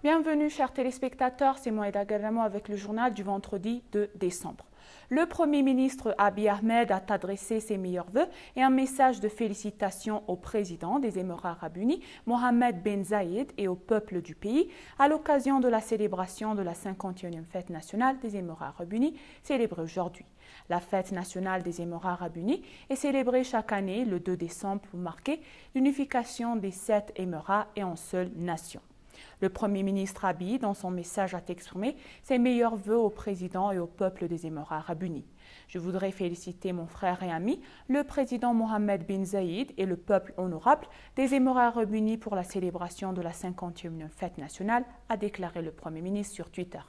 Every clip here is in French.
Bienvenue chers téléspectateurs, c'est Mohaïda Garamo avec le journal du vendredi 2 décembre. Le Premier ministre Abiy Ahmed a adressé ses meilleurs vœux et un message de félicitations au président des Émirats arabes unis, Mohammed Ben Zayed, et au peuple du pays à l'occasion de la célébration de la 51e fête nationale des Émirats arabes unis, célébrée aujourd'hui. La fête nationale des Émirats arabes unis est célébrée chaque année le 2 décembre pour marquer l'unification des 7 Émirats et en seule nation. Le Premier ministre Abiy, dans son message, a exprimé ses meilleurs vœux au président et au peuple des Émirats arabes unis. Je voudrais féliciter mon frère et ami, le président Mohammed Ben Zayed et le peuple honorable des Émirats arabes unis pour la célébration de la 51e fête nationale, a déclaré le Premier ministre sur Twitter.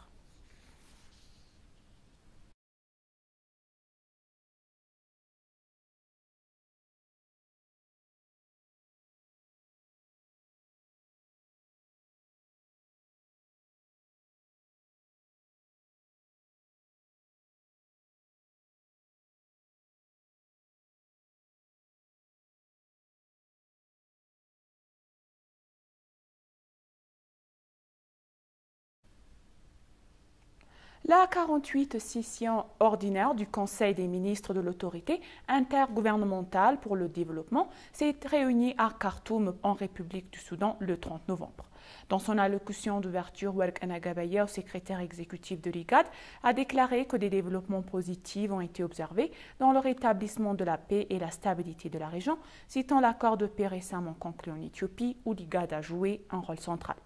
La 48e session ordinaire du Conseil des ministres de l'autorité intergouvernementale pour le développement s'est réunie à Khartoum en République du Soudan le 30 novembre. Dans son allocution d'ouverture, Walk Anagabaya, secrétaire exécutif de l'IGAD, a déclaré que des développements positifs ont été observés dans le rétablissement de la paix et la stabilité de la région, citant l'accord de paix récemment conclu en Éthiopie où l'IGAD a joué un rôle central.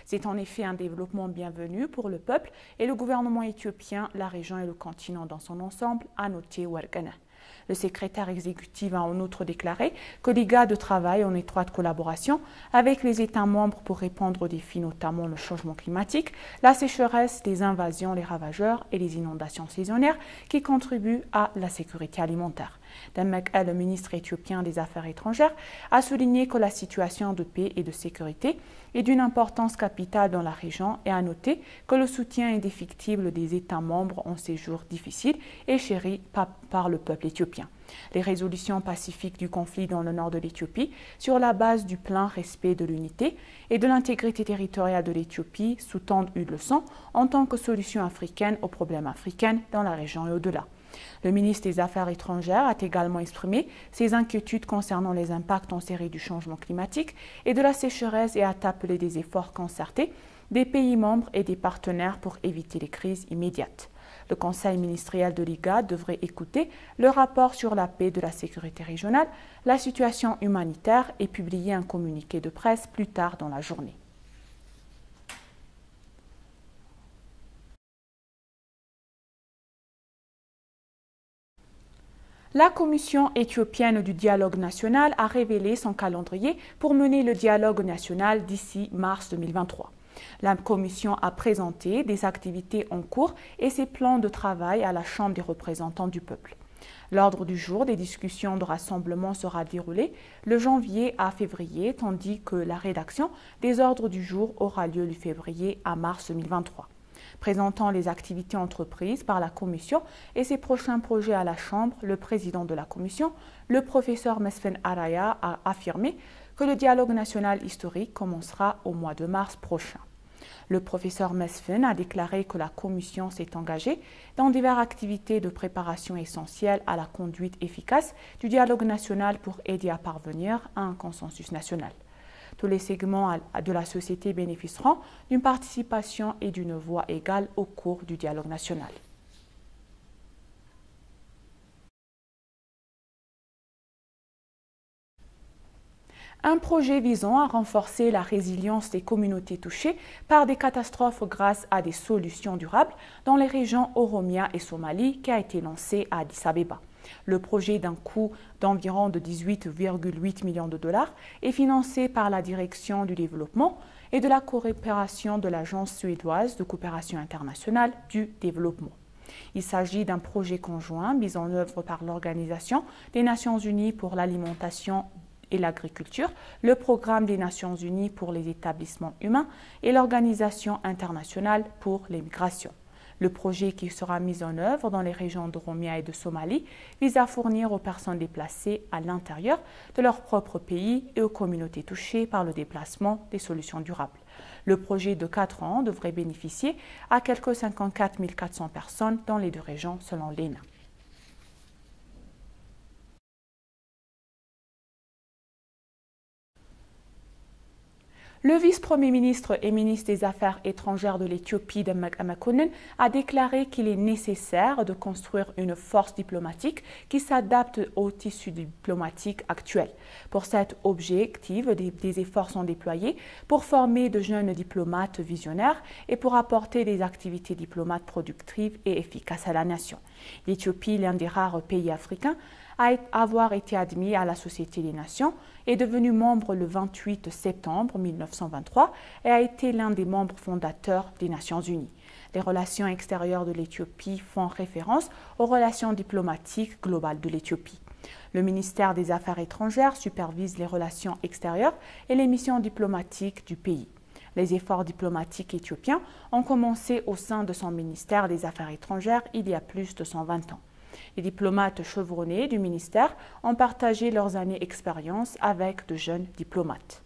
C'est en effet un développement bienvenu pour le peuple et le gouvernement éthiopien, la région et le continent dans son ensemble, a noté Wargana. Le secrétaire exécutif a en outre déclaré que l'IGAD travaille en étroite collaboration avec les États membres pour répondre aux défis, notamment le changement climatique, la sécheresse, les invasions, les ravageurs et les inondations saisonnières qui contribuent à la sécurité alimentaire. Demek El, le ministre éthiopien des Affaires étrangères, a souligné que la situation de paix et de sécurité est d'une importance capitale dans la région et a noté que le soutien indéfectible des États membres en ces jours difficiles est chéri par le peuple éthiopien. Les résolutions pacifiques du conflit dans le nord de l'Éthiopie, sur la base du plein respect de l'unité et de l'intégrité territoriale de l'Éthiopie, sous-tendent une leçon en tant que solution africaine aux problèmes africains dans la région et au-delà. Le ministre des Affaires étrangères a également exprimé ses inquiétudes concernant les impacts en série du changement climatique et de la sécheresse et a appelé des efforts concertés des pays membres et des partenaires pour éviter les crises immédiates. Le Conseil ministériel de l'IGAD devrait écouter le rapport sur la paix de la sécurité régionale, la situation humanitaire et publier un communiqué de presse plus tard dans la journée. La Commission éthiopienne du dialogue national a révélé son calendrier pour mener le dialogue national d'ici mars 2023. La Commission a présenté des activités en cours et ses plans de travail à la Chambre des représentants du peuple. L'ordre du jour des discussions de rassemblement sera déroulé de janvier à février, tandis que la rédaction des ordres du jour aura lieu de février à mars 2023. Présentant les activités entreprises par la Commission et ses prochains projets à la Chambre, le président de la Commission, le professeur Mesfen Araya, a affirmé que le dialogue national historique commencera au mois de mars prochain. Le professeur Mesfen a déclaré que la Commission s'est engagée dans diverses activités de préparation essentielles à la conduite efficace du dialogue national pour aider à parvenir à un consensus national. Tous les segments de la société bénéficieront d'une participation et d'une voix égale au cours du dialogue national. Un projet visant à renforcer la résilience des communautés touchées par des catastrophes grâce à des solutions durables dans les régions Oromia et Somalie qui a été lancé à Addis Abeba. Le projet d'un coût d'environ de 18,8 millions de dollars est financé par la Direction du développement et de la coopération de l'Agence suédoise de coopération internationale du développement. Il s'agit d'un projet conjoint mis en œuvre par l'Organisation des Nations Unies pour l'alimentation et l'agriculture, le Programme des Nations Unies pour les établissements humains et l'Organisation internationale pour les migrations. Le projet qui sera mis en œuvre dans les régions d'Oromia et de Somalie vise à fournir aux personnes déplacées à l'intérieur de leur propre pays et aux communautés touchées par le déplacement des solutions durables. Le projet de 4 ans devrait bénéficier à quelques 54 400 personnes dans les deux régions selon l'ENA. Le vice-premier ministre et ministre des Affaires étrangères de l'Éthiopie, Demmek Mekonnen, a déclaré qu'il est nécessaire de construire une force diplomatique qui s'adapte au tissu diplomatique actuel. Pour cet objectif, des efforts sont déployés pour former de jeunes diplomates visionnaires et pour apporter des activités diplomates productives et efficaces à la nation. L'Éthiopie, l'un des rares pays africains à avoir été admis à la Société des Nations, est devenu membre le 28 septembre 1923 et a été l'un des membres fondateurs des Nations Unies. Les relations extérieures de l'Éthiopie font référence aux relations diplomatiques globales de l'Éthiopie. Le ministère des Affaires étrangères supervise les relations extérieures et les missions diplomatiques du pays. Les efforts diplomatiques éthiopiens ont commencé au sein de son ministère des Affaires étrangères il y a plus de 120 ans. Les diplomates chevronnés du ministère ont partagé leurs années d'expérience avec de jeunes diplomates.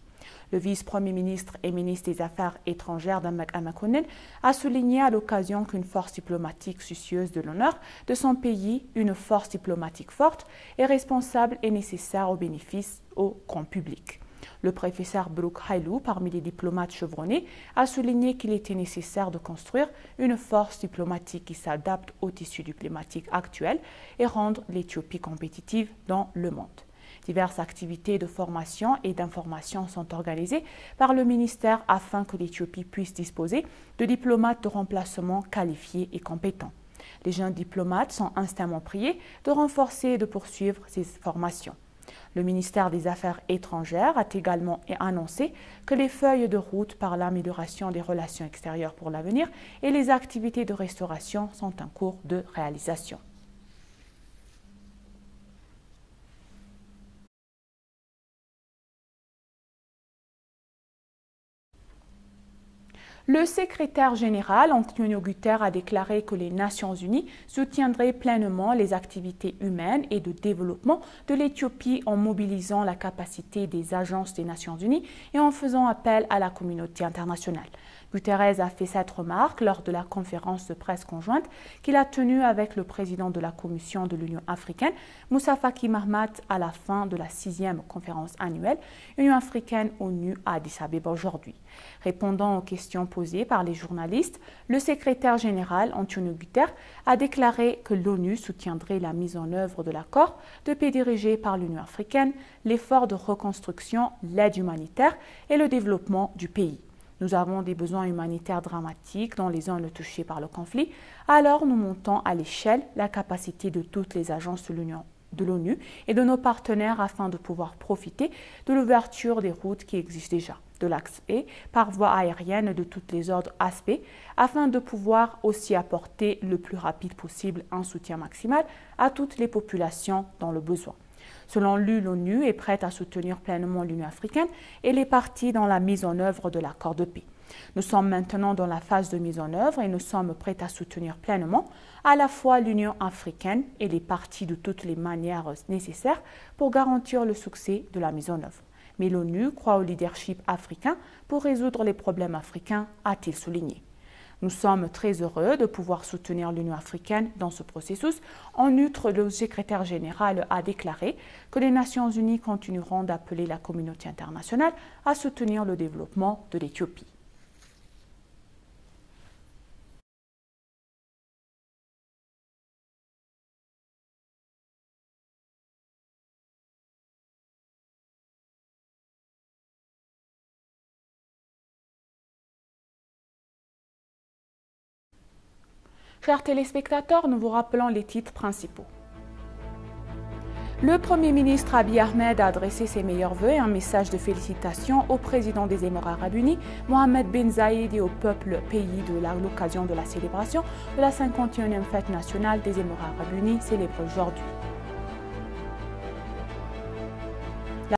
Le vice-premier ministre et ministre des Affaires étrangères Demmek Mekonnen a souligné à l'occasion qu'une force diplomatique soucieuse de l'honneur de son pays, une force diplomatique forte et responsable est nécessaire au bénéfice au grand public. Le professeur Brook Hailou, parmi les diplomates chevronnés, a souligné qu'il était nécessaire de construire une force diplomatique qui s'adapte au tissu diplomatique actuel et rendre l'Éthiopie compétitive dans le monde. Diverses activités de formation et d'information sont organisées par le ministère afin que l'Éthiopie puisse disposer de diplomates de remplacement qualifiés et compétents. Les jeunes diplomates sont instamment priés de renforcer et de poursuivre ces formations. Le ministère des Affaires étrangères a également annoncé que les feuilles de route par l'amélioration des relations extérieures pour l'avenir et les activités de restauration sont en cours de réalisation. Le secrétaire général Antonio Guterres a déclaré que les Nations Unies soutiendraient pleinement les activités humaines et de développement de l'Éthiopie en mobilisant la capacité des agences des Nations Unies et en faisant appel à la communauté internationale. Guterres a fait cette remarque lors de la conférence de presse conjointe qu'il a tenue avec le président de la Commission de l'Union africaine, Moussa Faki Mahamat, à la fin de la 6e conférence annuelle Union africaine-ONU à Addis Abeba aujourd'hui. Répondant aux questions posées par les journalistes, le secrétaire général Antonio Guterres a déclaré que l'ONU soutiendrait la mise en œuvre de l'accord de paix dirigé par l'Union africaine, l'effort de reconstruction, l'aide humanitaire et le développement du pays. Nous avons des besoins humanitaires dramatiques dans les zones touchées par le conflit, alors nous montons à l'échelle la capacité de toutes les agences de l'ONU et de nos partenaires afin de pouvoir profiter de l'ouverture des routes qui existent déjà, de l'accès par voie aérienne de tous les autres aspects, afin de pouvoir aussi apporter le plus rapide possible un soutien maximal à toutes les populations dans le besoin. Selon lui, l'ONU est prête à soutenir pleinement l'Union africaine et les parties dans la mise en œuvre de l'accord de paix. Nous sommes maintenant dans la phase de mise en œuvre et nous sommes prêts à soutenir pleinement à la fois l'Union africaine et les parties de toutes les manières nécessaires pour garantir le succès de la mise en œuvre. Mais l'ONU croit au leadership africain pour résoudre les problèmes africains, a-t-il souligné. Nous sommes très heureux de pouvoir soutenir l'Union africaine dans ce processus. En outre, le secrétaire général a déclaré que les Nations unies continueront d'appeler la communauté internationale à soutenir le développement de l'Éthiopie. Chers téléspectateurs, nous vous rappelons les titres principaux. Le Premier ministre Abiy Ahmed a adressé ses meilleurs vœux et un message de félicitations au président des Émirats arabes unis, Mohammed bin Zayed, et au peuple pays de l'occasion de la célébration de la 51e fête nationale des Émirats arabes unis célébrée aujourd'hui.